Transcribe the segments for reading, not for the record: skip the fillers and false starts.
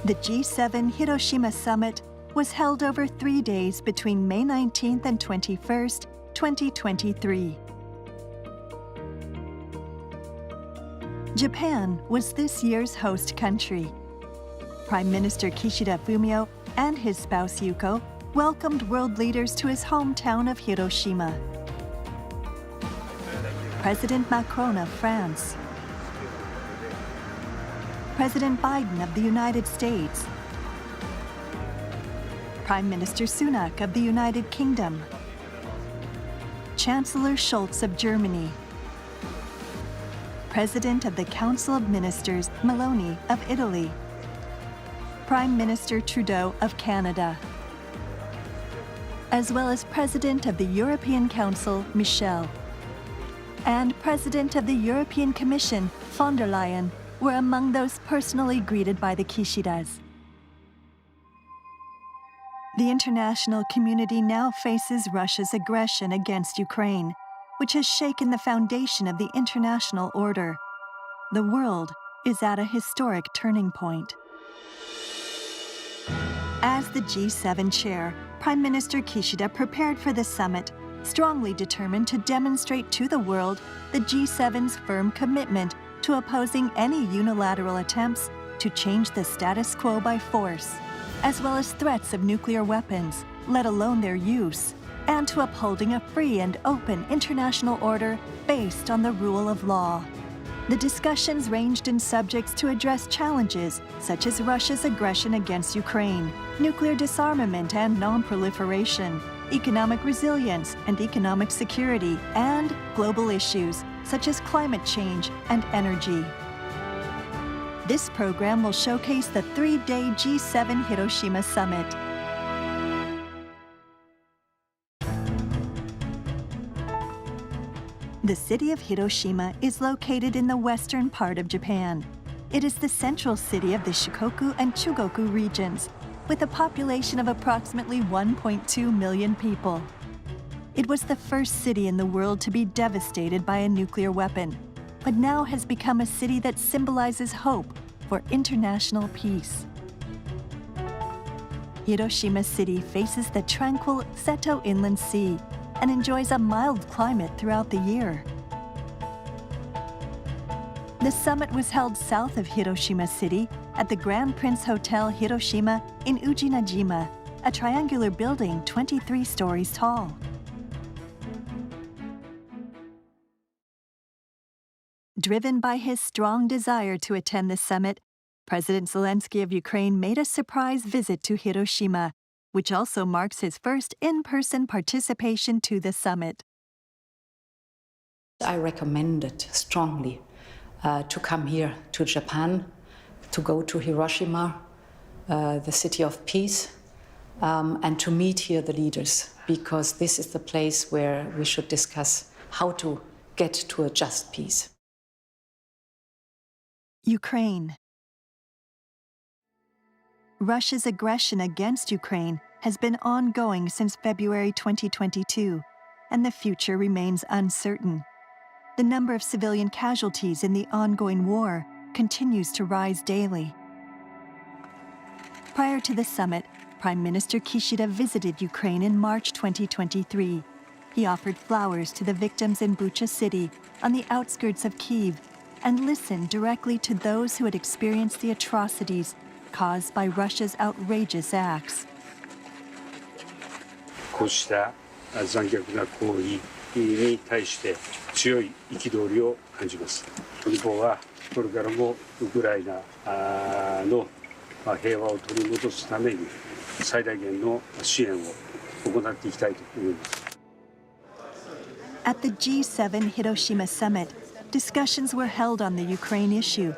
The G7 Hiroshima Summit was held over 3 days between May 19th and 21st, 2023. Japan was this year's host country. Prime Minister Kishida Fumio and his spouse Yuko welcomed world leaders to his hometown of Hiroshima. President Macron of France, President Biden of the United States, Prime Minister Sunak of the United Kingdom, Chancellor Scholz of Germany, President of the Council of Ministers Meloni of Italy, Prime Minister Trudeau of Canada, as well as President of the European Council Michel, and President of the European Commission von der Leyen were among those personally greeted by the Kishidas. The international community now faces Russia's aggression against Ukraine, which has shaken the foundation of the international order. The world is at a historic turning point. As the G7 chair, Prime Minister Kishida prepared for the summit, strongly determined to demonstrate to the world the G7's firm commitment to opposing any unilateral attempts to change the status quo by force, as well as threats of nuclear weapons, let alone their use, and to upholding a free and open international order based on the rule of law. The discussions ranged in subjects to address challenges such as Russia's aggression against Ukraine, nuclear disarmament and non-proliferation, economic resilience and economic security, and global issues such as climate change and energy. This program will showcase the 3-day G7 Hiroshima Summit. The city of Hiroshima is located in the western part of Japan. It is the central city of the Shikoku and Chugoku regions, with a population of approximately 1.2 million people. It was the first city in the world to be devastated by a nuclear weapon, but now has become a city that symbolizes hope for international peace. Hiroshima City faces the tranquil Seto Inland Sea and enjoys a mild climate throughout the year. The summit was held south of Hiroshima City at the Grand Prince Hotel Hiroshima in Ujinajima, a triangular building 23 stories tall. Driven by his strong desire to attend the summit, President Zelenskyy of Ukraine made a surprise visit to Hiroshima, which also marks his first in-person participation to the summit. I recommend it strongly to come here to Japan, to go to Hiroshima, the city of peace, and to meet here the leaders, because this is the place where we should discuss how to get to a just peace. Ukraine. Russia's aggression against Ukraine has been ongoing since February 2022, and the future remains uncertain. The number of civilian casualties in the ongoing war continues to rise daily. Prior to the summit, Prime Minister Kishida visited Ukraine in March 2023. He offered flowers to the victims in Bucha City on the outskirts of Kyiv and listened directly to those who had experienced the atrocities caused by Russia's outrageous acts. こうした残虐な行為に対して強い憤りを感じます。日本はこれからもウクライナの平和を取り戻すために最大限の支援を行っていきたいと思います。At the G7 Hiroshima Summit, discussions were held on the Ukraine issue.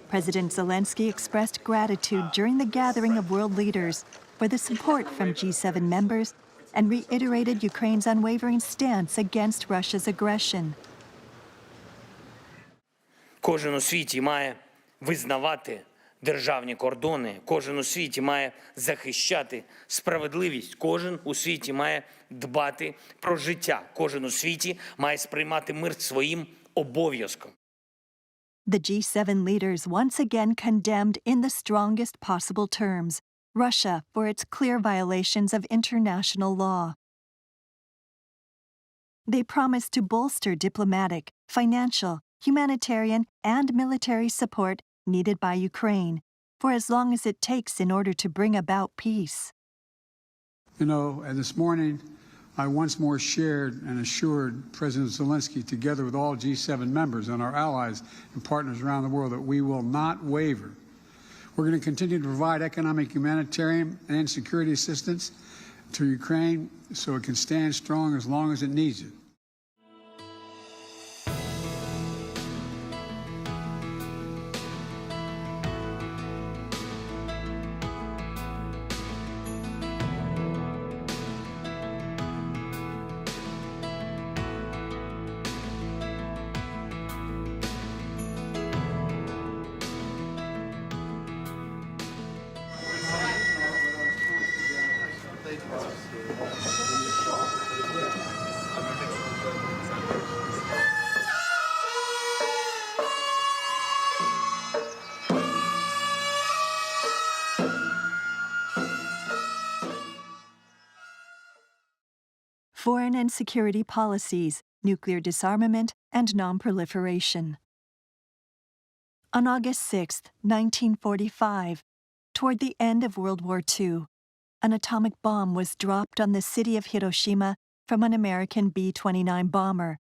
President Zelenskyy expressed gratitude during the gathering of world leaders for the support from G7 members and reiterated Ukraine's unwavering stance against Russia's aggression. Кожен у світі має визнавати державні кордони, кожен у світі має захищати справедливість, кожен у світі має дбати про життя, кожен у світі має сприймати мир своїм обов'язком. The G7 leaders once again condemned in the strongest possible terms Russia for its clear violations of international law. They promised to bolster diplomatic, financial, humanitarian, and military support needed by Ukraine for as long as it takes in order to bring about peace. You know, and this morning, I once more shared and assured President Zelenskyy, together with all G7 members and our allies and partners around the world, that we will not waver. We're going to continue to provide economic, humanitarian, and security assistance to Ukraine so it can stand strong as long as it needs it. Foreign and security policies, nuclear disarmament, and non-proliferation. On August 6, 1945, toward the end of World War II, an atomic bomb was dropped on the city of Hiroshima from an American B-29 bomber,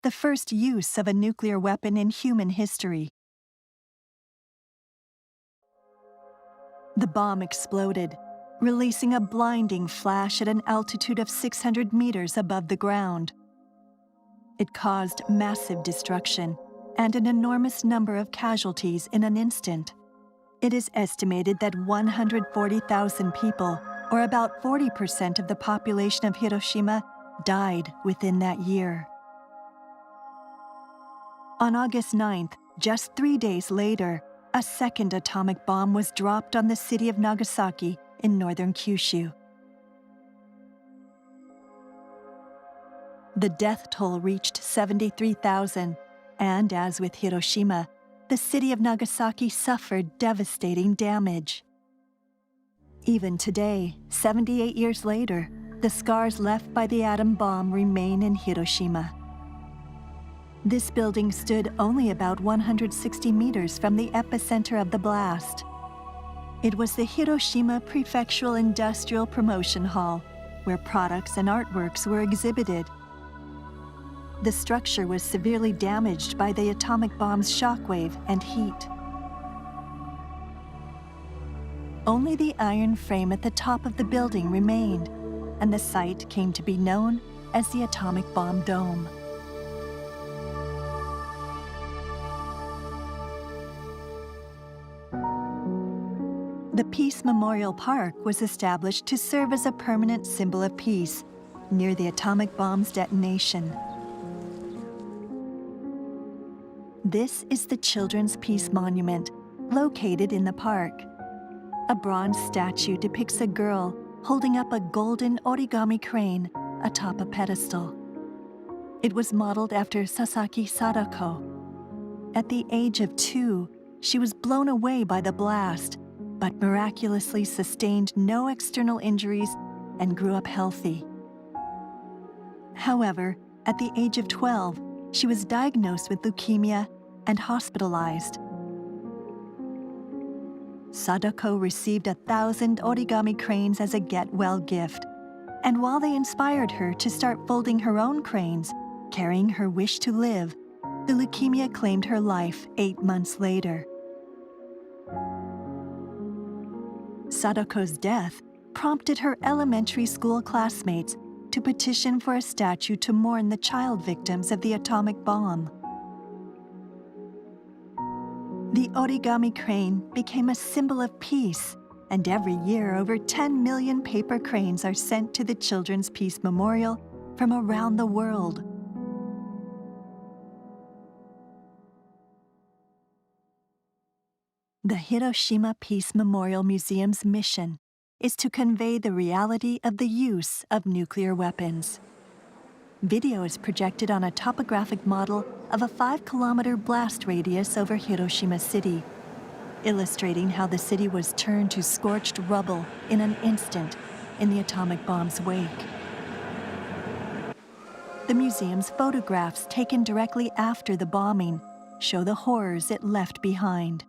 the first use of a nuclear weapon in human history. The bomb exploded, releasing a blinding flash at an altitude of 600 meters above the ground. It caused massive destruction and an enormous number of casualties in an instant. It is estimated that 140,000 people, or about 40% of the population of Hiroshima, died within that year. On August 9th, just 3 days later, a second atomic bomb was dropped on the city of Nagasaki in northern Kyushu. The death toll reached 73,000, and as with Hiroshima, the city of Nagasaki suffered devastating damage. Even today, 78 years later, the scars left by the atom bomb remain in Hiroshima. This building stood only about 160 meters from the epicenter of the blast. It was the Hiroshima Prefectural Industrial Promotion Hall, where products and artworks were exhibited. The structure was severely damaged by the atomic bomb's shockwave and heat. Only the iron frame at the top of the building remained, and the site came to be known as the Atomic Bomb Dome. The Peace Memorial Park was established to serve as a permanent symbol of peace near the atomic bomb's detonation. This is the Children's Peace Monument, located in the park. A bronze statue depicts a girl holding up a golden origami crane atop a pedestal. It was modeled after Sasaki Sadako. At the age of 2, she was blown away by the blast, but miraculously sustained no external injuries and grew up healthy. However, at the age of 12, she was diagnosed with leukemia and hospitalized. Sadako received 1,000 origami cranes as a get-well gift, and while they inspired her to start folding her own cranes, carrying her wish to live, the leukemia claimed her life 8 months later. Sadako's death prompted her elementary school classmates to petition for a statue to mourn the child victims of the atomic bomb. The origami crane became a symbol of peace, and every year over 10 million paper cranes are sent to the Children's Peace Memorial from around the world. The Hiroshima Peace Memorial Museum's mission is to convey the reality of the use of nuclear weapons. Video is projected on a topographic model of a 5-kilometer blast radius over Hiroshima City, illustrating how the city was turned to scorched rubble in an instant in the atomic bomb's wake. The museum's photographs taken directly after the bombing show the horrors it left behind.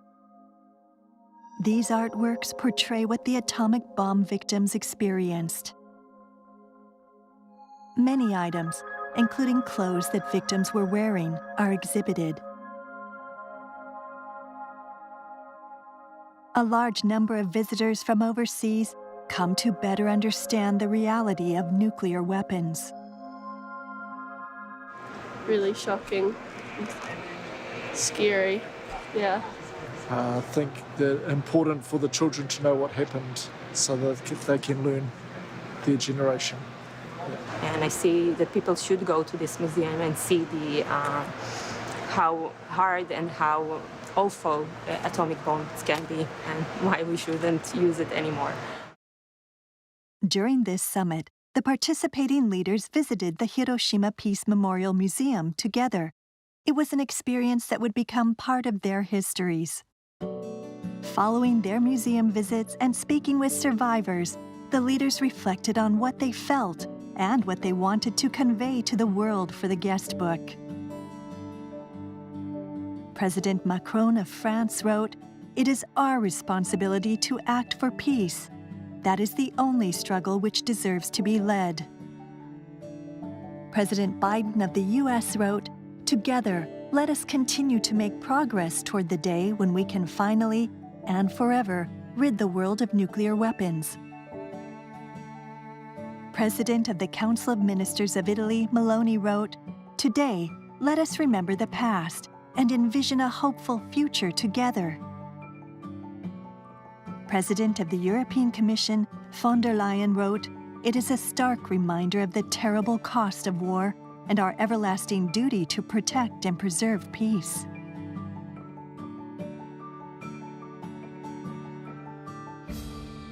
These artworks portray what the atomic bomb victims experienced. Many items, including clothes that victims were wearing, are exhibited. A large number of visitors from overseas come to better understand the reality of nuclear weapons. Really shocking, scary, yeah. I think that important for the children to know what happened so that they can learn their generation. And I see that people should go to this museum and see how hard and how awful atomic bombs can be and why we shouldn't use it anymore. During this summit, the participating leaders visited the Hiroshima Peace Memorial Museum together. It was an experience that would become part of their histories. Following their museum visits and speaking with survivors, the leaders reflected on what they felt and what they wanted to convey to the world for the guest book. President Macron of France wrote, "It is our responsibility to act for peace. That is the only struggle which deserves to be led." President Biden of the U.S. wrote, "Together, let us continue to make progress toward the day when we can finally and forever rid the world of nuclear weapons." President of the Council of Ministers of Italy, Meloni, wrote, "Today, let us remember the past and envision a hopeful future together." President of the European Commission, von der Leyen, wrote, "It is a stark reminder of the terrible cost of war and our everlasting duty to protect and preserve peace."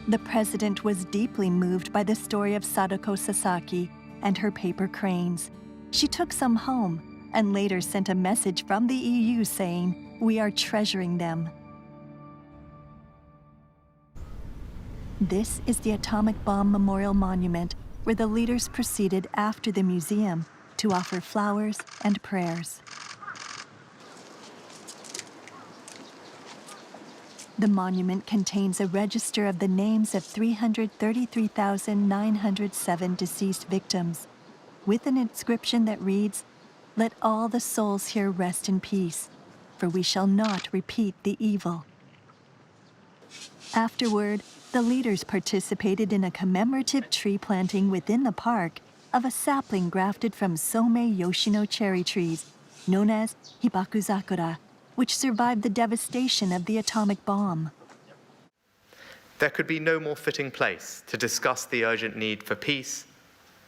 The president was deeply moved by the story of Sadako Sasaki and her paper cranes. She took some home and later sent a message from the EU saying, "We are treasuring them." This is the Atomic Bomb Memorial Monument, where the leaders proceeded after the museum to offer flowers and prayers. The monument contains a register of the names of 333,907 deceased victims, with an inscription that reads, "Let all the souls here rest in peace, for we shall not repeat the evil." Afterward, the leaders participated in a commemorative tree planting within the park of a sapling grafted from Somei Yoshino cherry trees, known as Hibakuzakura, which survived the devastation of the atomic bomb. There could be no more fitting place to discuss the urgent need for peace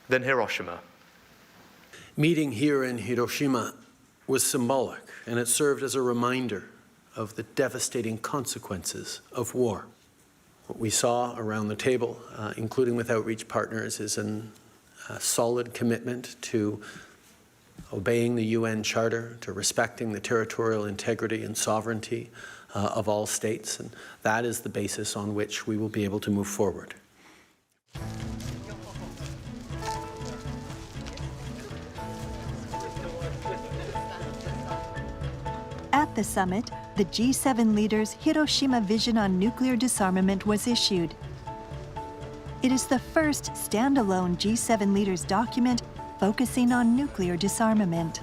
than Hiroshima. Meeting here in Hiroshima was symbolic, and it served as a reminder of the devastating consequences of war. What we saw around the table, including with outreach partners, is a solid commitment to obeying the UN Charter, to respecting the territorial integrity and sovereignty of all states, and that is the basis on which we will be able to move forward. At the summit, the G7 leaders' Hiroshima Vision on Nuclear Disarmament was issued. It is the first standalone G7 leaders document focusing on nuclear disarmament.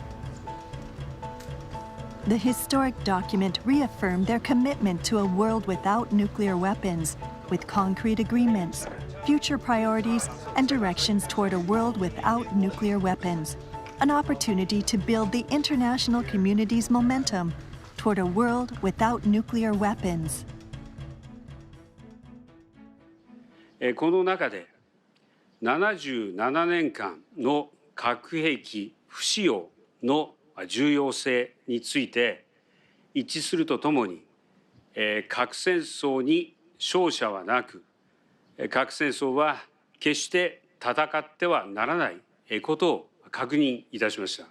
The historic document reaffirmed their commitment to a world without nuclear weapons, with concrete agreements, future priorities, and directions toward a world without nuclear weapons, an opportunity to build the international community's momentum toward a world without nuclear weapons. この中で77年間の核兵器不使用の重要性について一致するとともに、核戦争に勝者はなく、核戦争は決して戦ってはならないことを確認いたしました。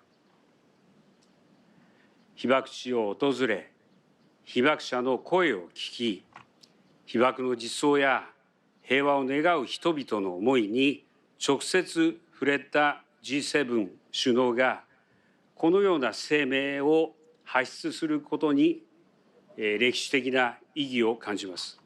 被爆地を訪れ、被爆者の声を聞き、被爆の実相や平和を願う人々の思いに直接触れた G7 首脳がこのような声明を発出することに歴史的な意義を感じます。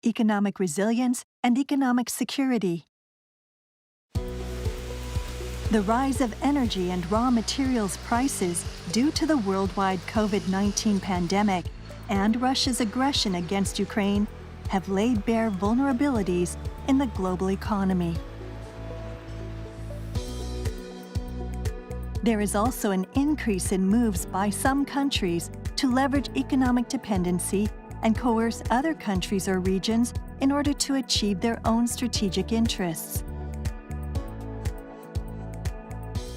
Economic resilience and economic security. The rise of energy and raw materials prices due to the worldwide COVID-19 pandemic and Russia's aggression against Ukraine have laid bare vulnerabilities in the global economy. There is also an increase in moves by some countries to leverage economic dependency and coerce other countries or regions in order to achieve their own strategic interests.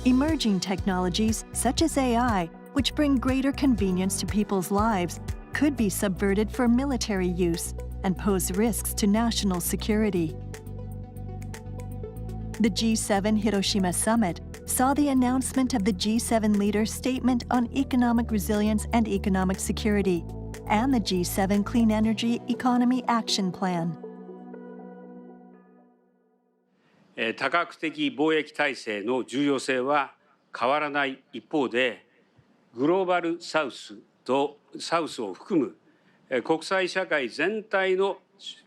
Emerging technologies such as AI, which bring greater convenience to people's lives, could be subverted for military use and pose risks to national security. The G7 Hiroshima Summit saw the announcement of the G7 leaders' statement on economic resilience and economic security, and the G7 Clean Energy Economy Action Plan. 多角的貿易体制の重要性は変わらない一方で、グローバルサウスを含む国際社会全体の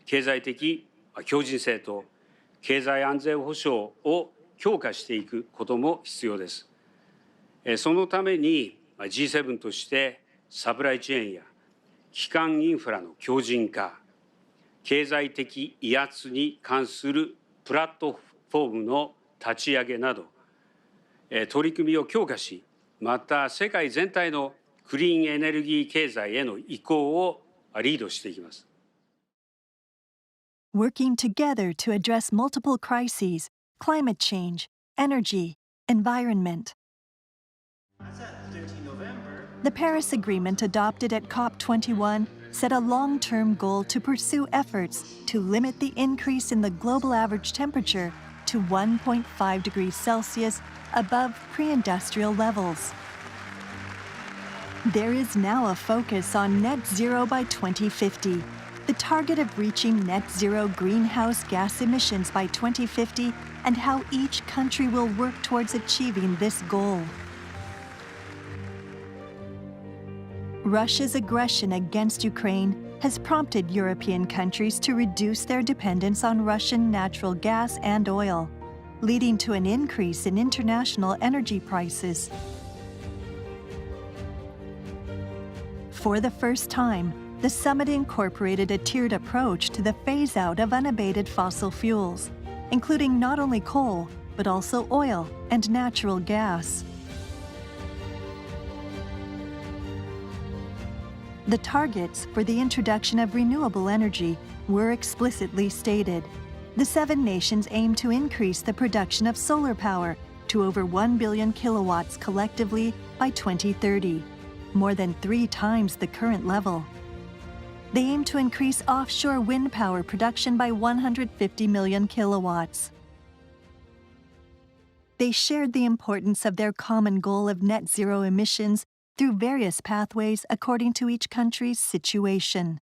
経済的強靭性と経済安全保障を強化していくことも必要です。そのために G7 としてサプライチェーンや基幹インフラの強靭化、経済的威圧に関するプラットフォームの立ち上げなど、取り組みを強化し、また世界全体のクリーンエネルギー経済への移行をリードしていきます。Working together to address multiple crises, climate change, energy, environment. The Paris Agreement adopted at COP21 set a long-term goal to pursue efforts to limit the increase in the global average temperature to 1.5 degrees Celsius above pre-industrial levels. There is now a focus on net zero by 2050, the target of reaching net zero greenhouse gas emissions by 2050 and how each country will work towards achieving this goal. Russia's aggression against Ukraine has prompted European countries to reduce their dependence on Russian natural gas and oil, leading to an increase in international energy prices. For the first time, the summit incorporated a tiered approach to the phase-out of unabated fossil fuels, including not only coal, but also oil and natural gas. The targets for the introduction of renewable energy were explicitly stated. The 7 nations aim to increase the production of solar power to over 1 billion kilowatts collectively by 2030, more than 3 times the current level. They aim to increase offshore wind power production by 150 million kilowatts. They shared the importance of their common goal of net zero emissions through various pathways according to each country's situation.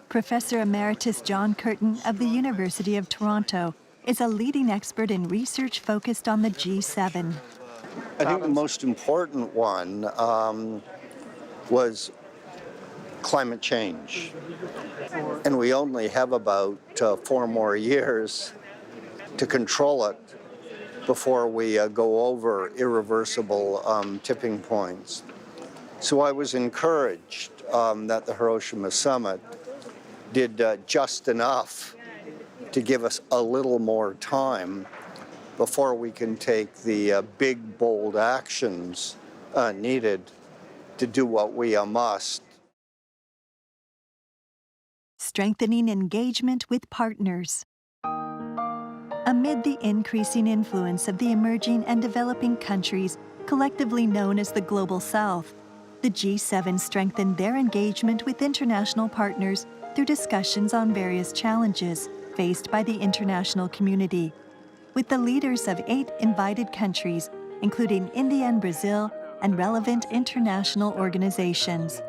Professor Emeritus John Curtin of the University of Toronto is a leading expert in research focused on the G7. I think the most important one was climate change. And we only have about 4 more years to control it before we go over irreversible tipping points. So I was encouraged that the Hiroshima Summit did just enough to give us a little more time before we can take the big, bold actions needed to do what we must. Strengthening engagement with partners. Amid the increasing influence of the emerging and developing countries, collectively known as the Global South, the G7 strengthened their engagement with international partners through discussions on various challenges faced by the international community, with the leaders of 8 invited countries, including India and Brazil, and relevant international organizations.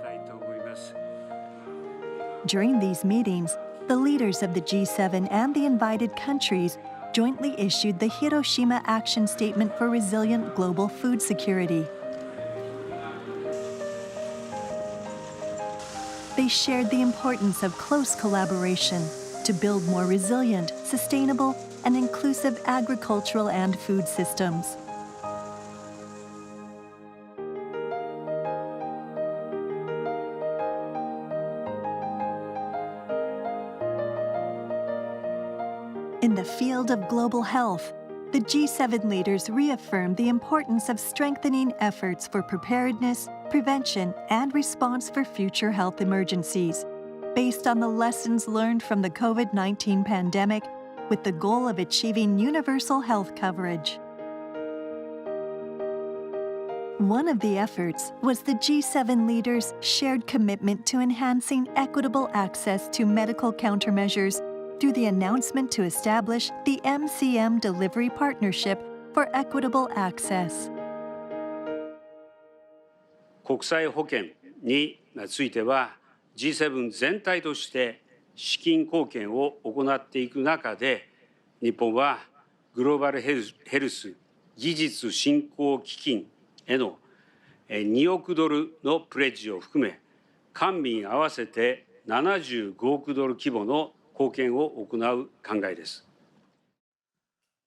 During these meetings, the leaders of the G7 and the invited countries jointly issued the Hiroshima Action Statement for Resilient Global Food Security. They shared the importance of close collaboration to build more resilient, sustainable, and inclusive agricultural and food systems. In the field of global health, the G7 leaders reaffirmed the importance of strengthening efforts for preparedness, prevention, and response for future health emergencies, based on the lessons learned from the COVID-19 pandemic, with the goal of achieving universal health coverage. One of the efforts was the G7 leaders' shared commitment to enhancing equitable access to medical countermeasures through the announcement to establish the MCM Delivery Partnership for Equitable Access. 国際保険については G7 全体として資金貢献を行っていく中で日本はグローバルヘルス技術振興基金への2億ドルのプレッジを含め官民合わせて75億ドル規模の貢献を行う考えです。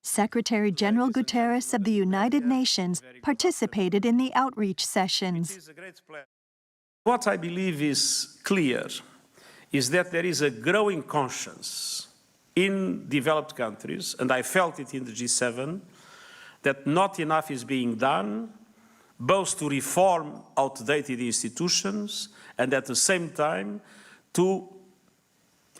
Secretary General Guterres of the United Nations participated in the outreach sessions. What I believe is clear is that there is a growing conscience in developed countries, and I felt it in the G7, that not enough is being done, both to reform outdated institutions and at the same time to,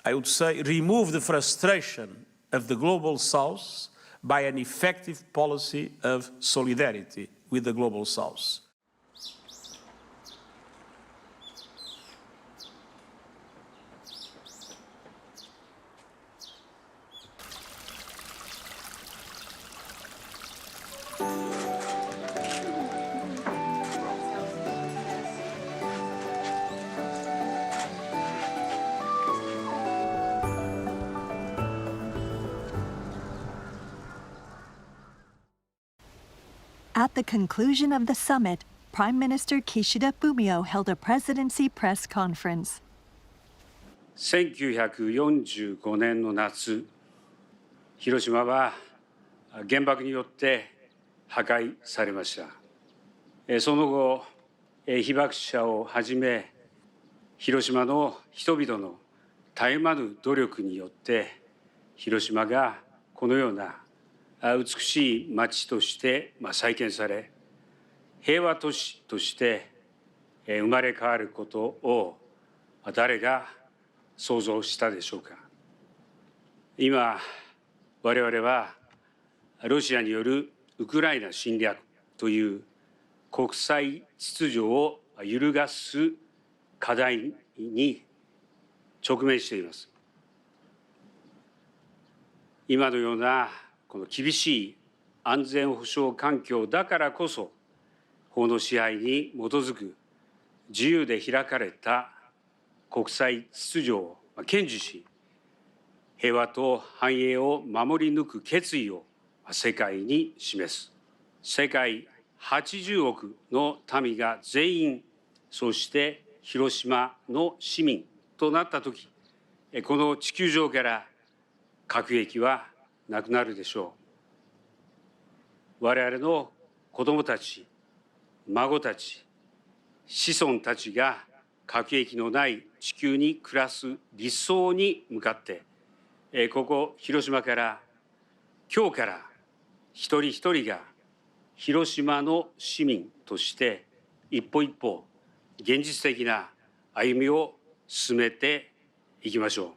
I would say, remove the frustration of the Global South by an effective policy of solidarity with the Global South. At the conclusion of the summit, Prime Minister Kishida Fumio held a presidency press conference. 1945年の夏、広島は原爆によって破壊されました。その後、被爆者をはじめ、広島の人々の絶え間ぬ努力によって、広島がこのような美しい町として再建され、平和都市として生まれ変わることを誰が想像したでしょうか。今、我々はロシアによるウクライナ侵略という国際秩序を揺るがす課題に直面しています。今のようなこの厳しい安全保障環境だからこそ、法の支配に基づく自由で開かれた国際秩序を堅持し、平和と繁栄を守り抜く決意を世界に示す。世界80億の民が全員、そして広島の市民となったとき、この地球上から核兵器はなくなるでしょう。我々の子どもたち、孫たち、子孫たちが核兵器のない地球に暮らす理想に向かって、ここ広島から今日から一人一人が広島の市民として一歩一歩現実的な歩みを進めていきましょう。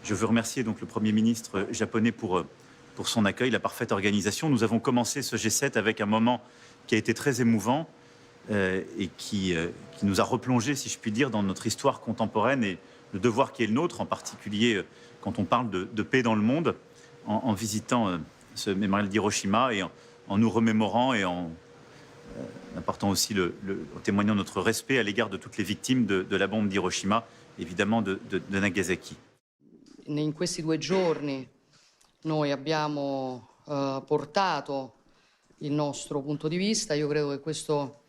Je veux remercier donc le Premier ministre japonais pour son accueil, la parfaite organisation. Nous avons commencé ce G7 avec un moment qui a été très émouvant et qui nous a replongé, si je puis dire, dans notre histoire contemporaine et le devoir qui est le nôtre, en particulier quand on parle de paix dans le monde, en visitant ce mémorial d'Hiroshima et en nous remémorant et en apportant aussi en témoignant notre respect à l'égard de toutes les victimes de la bombe d'Hiroshima, évidemment de Nagasaki. In questi 2 giorni noi abbiamo portato il nostro punto di vista. Io credo che questo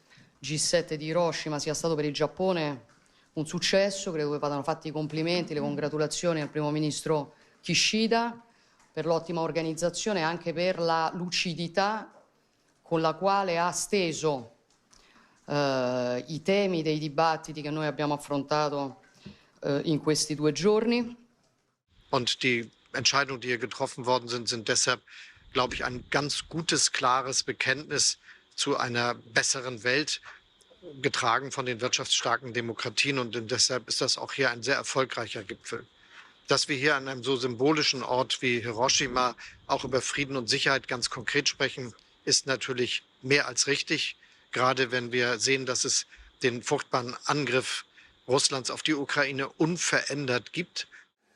G7 di Hiroshima sia stato per il Giappone un successo, credo che vadano fatti i complimenti, le congratulazioni al primo ministro Kishida per l'ottima organizzazione e anche per la lucidità con la quale ha steso i temi dei dibattiti che noi abbiamo affrontato in questi 2 giorni. Und die Entscheidungen, die hier getroffen worden sind deshalb, glaube ich, ein ganz gutes, klares Bekenntnis zu einer besseren Welt, getragen von den wirtschaftsstarken Demokratien. Und deshalb ist das auch hier ein sehr erfolgreicher Gipfel. Dass wir hier an einem so symbolischen Ort wie Hiroshima auch über Frieden und Sicherheit ganz konkret sprechen, ist natürlich mehr als richtig, gerade wenn wir sehen, dass es den furchtbaren Angriff Russlands auf die Ukraine unverändert gibt.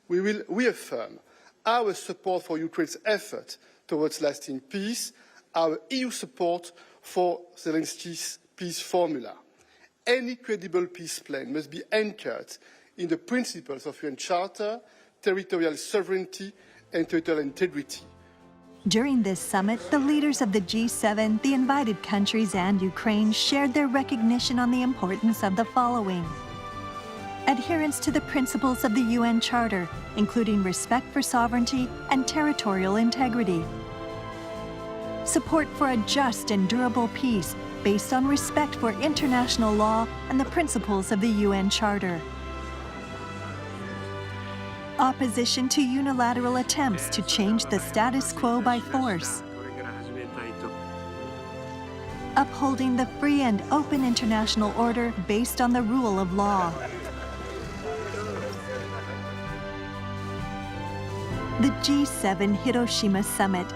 We will reaffirm our support for Ukraine's effort towards lasting peace, our EU support for Zelenskyy's peace formula. Any credible peace plan must be anchored in the principles of UN Charter, territorial sovereignty and territorial integrity. During this summit, the leaders of the G7, the invited countries, and Ukraine shared their recognition on the importance of the following: adherence to the principles of the UN Charter, including respect for sovereignty and territorial integrity. Support for a just and durable peace based on respect for international law and the principles of the UN Charter. Opposition to unilateral attempts to change the status quo by force. Upholding the free and open international order based on the rule of law. The G7 Hiroshima Summit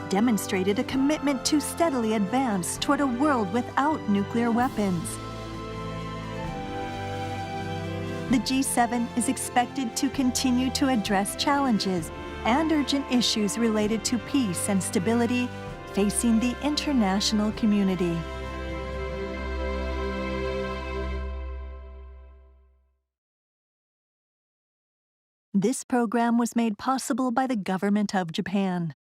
demonstrated a commitment to steadily advance toward a world without nuclear weapons. The G7 is expected to continue to address challenges and urgent issues related to peace and stability facing the international community. This program was made possible by the Government of Japan.